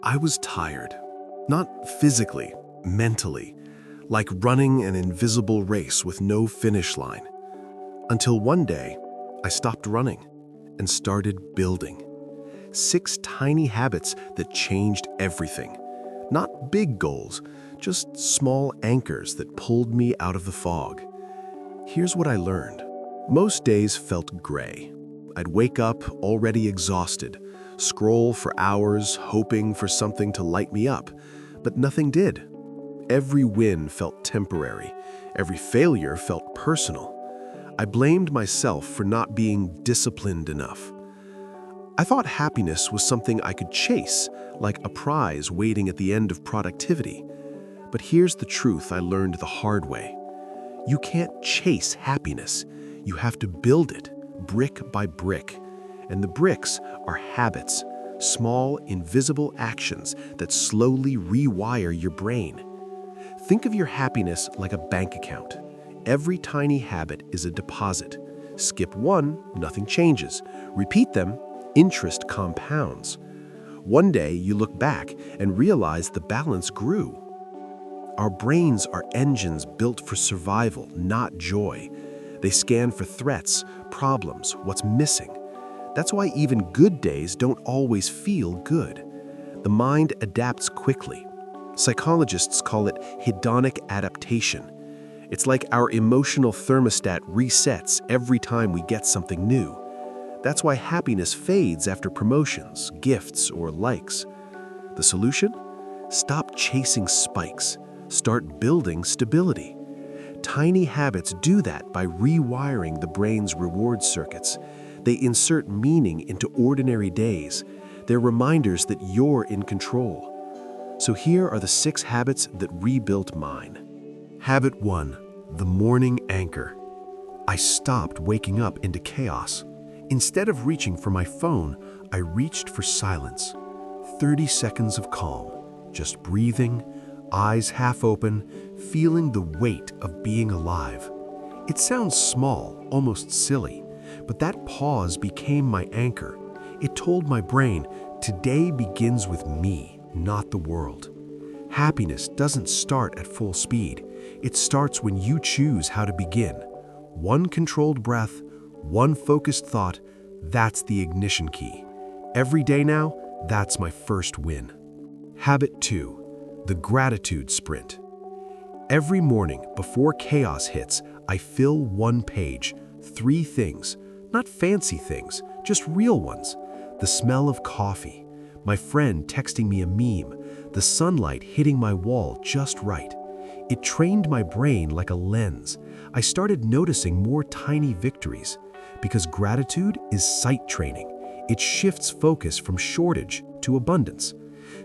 I was tired. Not physically, mentally, like running an invisible race with no finish line. Until one day, I stopped running and started building. 6 tiny habits that changed everything. Not big goals, just small anchors that pulled me out of the fog. Here's what I learned. Most days felt gray. I'd wake up already exhausted, scroll for hours hoping for something to light me up, but nothing did. Every win felt temporary. Every failure felt personal. I blamed myself for not being disciplined enough. I thought happiness was something I could chase, like a prize waiting at the end of productivity. But here's the truth I learned the hard way. You can't chase happiness. You have to build it, brick by brick. And the bricks are habits, small, invisible actions that slowly rewire your brain. Think of your happiness like a bank account. Every tiny habit is a deposit. Skip one, nothing changes. Repeat them, interest compounds. One day you look back and realize the balance grew. Our brains are engines built for survival, not joy. They scan for threats, problems, what's missing. That's why even good days don't always feel good. The mind adapts quickly. Psychologists call it hedonic adaptation. It's like our emotional thermostat resets every time we get something new. That's why happiness fades after promotions, gifts, or likes. The solution? Stop chasing spikes. Start building stability. Tiny habits do that by rewiring the brain's reward circuits. They insert meaning into ordinary days. They're reminders that you're in control. So here are the 6 habits that rebuilt mine. Habit 1, the morning anchor. I stopped waking up into chaos. Instead of reaching for my phone, I reached for silence. 30 seconds of calm, just breathing, eyes half open, feeling the weight of being alive. It sounds small, almost silly, but that pause became my anchor. It told my brain, today begins with me, not the world. Happiness doesn't start at full speed. It starts when you choose how to begin. One controlled breath, one focused thought, that's the ignition key. Every day now, that's my first win. Habit 2, the gratitude sprint. Every morning before chaos hits, I fill one page, 3 things, not fancy things, just real ones. The smell of coffee, my friend texting me a meme, the sunlight hitting my wall just right. It trained my brain like a lens. I started noticing more tiny victories. Because gratitude is sight training. It shifts focus from shortage to abundance.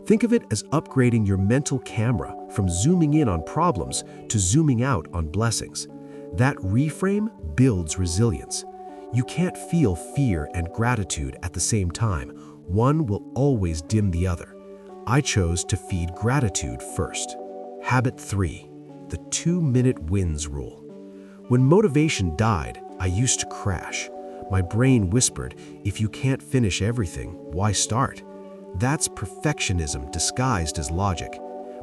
Think of it as upgrading your mental camera from zooming in on problems to zooming out on blessings. That reframe builds resilience. You can't feel fear and gratitude at the same time. One will always dim the other. I chose to feed gratitude first. Habit 3, the 2-minute wins rule. When motivation died, I used to crash. My brain whispered, if you can't finish everything, why start? That's perfectionism disguised as logic.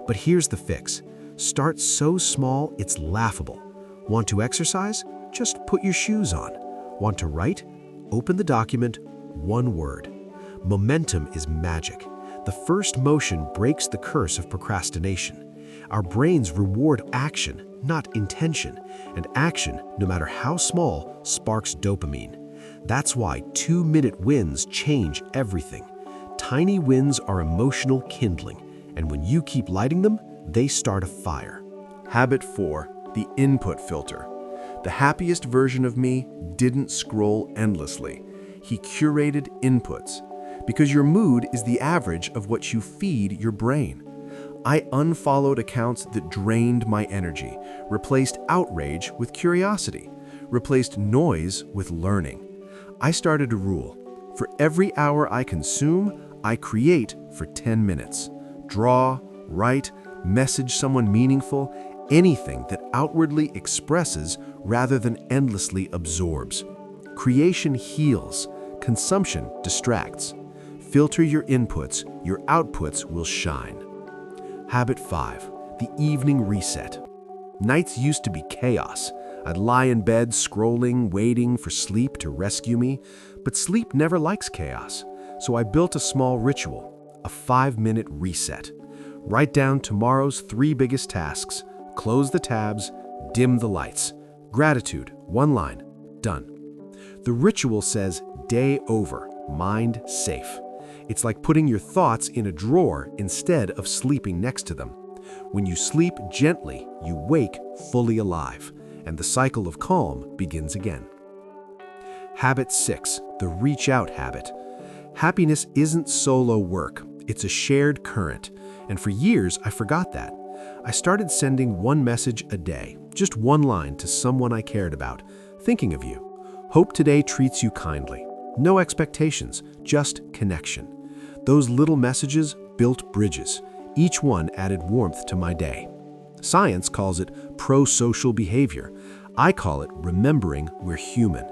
But here's the fix. Start so small it's laughable. Want to exercise? Just put your shoes on. Want to write? Open the document, 1 word. Momentum is magic. The first motion breaks the curse of procrastination. Our brains reward action, not intention, and action, no matter how small, sparks dopamine. That's why 2-minute wins change everything. Tiny wins are emotional kindling, and when you keep lighting them, they start a fire. Habit 4, the input filter. The happiest version of me didn't scroll endlessly. He curated inputs, because your mood is the average of what you feed your brain. I unfollowed accounts that drained my energy, replaced outrage with curiosity, replaced noise with learning. I started a rule. For every hour I consume, I create for 10 minutes. Draw, write, message someone meaningful, anything that outwardly expresses rather than endlessly absorbs. Creation heals, consumption distracts. Filter your inputs, your outputs will shine. Habit 5, the evening reset. Nights used to be chaos. I'd lie in bed scrolling, waiting for sleep to rescue me, but sleep never likes chaos. So I built a small ritual, a 5-minute reset. Write down tomorrow's 3 biggest tasks, close the tabs, dim the lights. Gratitude, 1 line, done. The ritual says, day over, mind safe. It's like putting your thoughts in a drawer instead of sleeping next to them. When you sleep gently, you wake fully alive, and the cycle of calm begins again. Habit 6, the reach out habit. Happiness isn't solo work, it's a shared current, and for years I forgot that. I started sending 1 message a day, just 1 line to someone I cared about, thinking of you. Hope today treats you kindly. No expectations, just connection. Those little messages built bridges. Each one added warmth to my day. Science calls it pro-social behavior. I call it remembering we're human.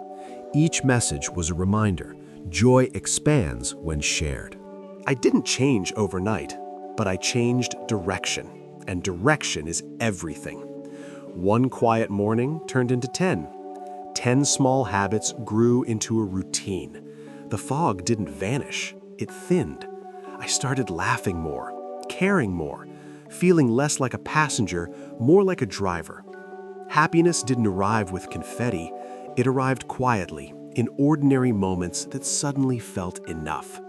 Each message was a reminder. Joy expands when shared. I didn't change overnight, but I changed direction, and direction is everything. 1 quiet morning turned into 10. 10 small habits grew into a routine. The fog didn't vanish, it thinned. I started laughing more, caring more, feeling less like a passenger, more like a driver. Happiness didn't arrive with confetti, it arrived quietly, in ordinary moments that suddenly felt enough.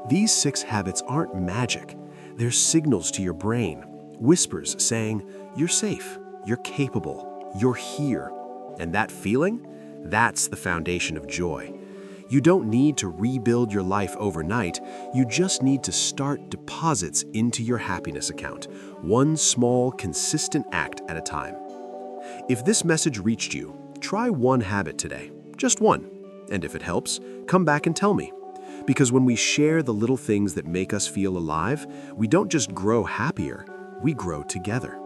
These 6 habits aren't magic, they're signals to your brain, whispers saying, you're safe, you're capable, you're here. And that feeling? That's the foundation of joy. You don't need to rebuild your life overnight, you just need to start deposits into your happiness account, 1 small, consistent act at a time. If this message reached you, try 1 habit today, just 1. And if it helps, come back and tell me. Because when we share the little things that make us feel alive, we don't just grow happier, we grow together.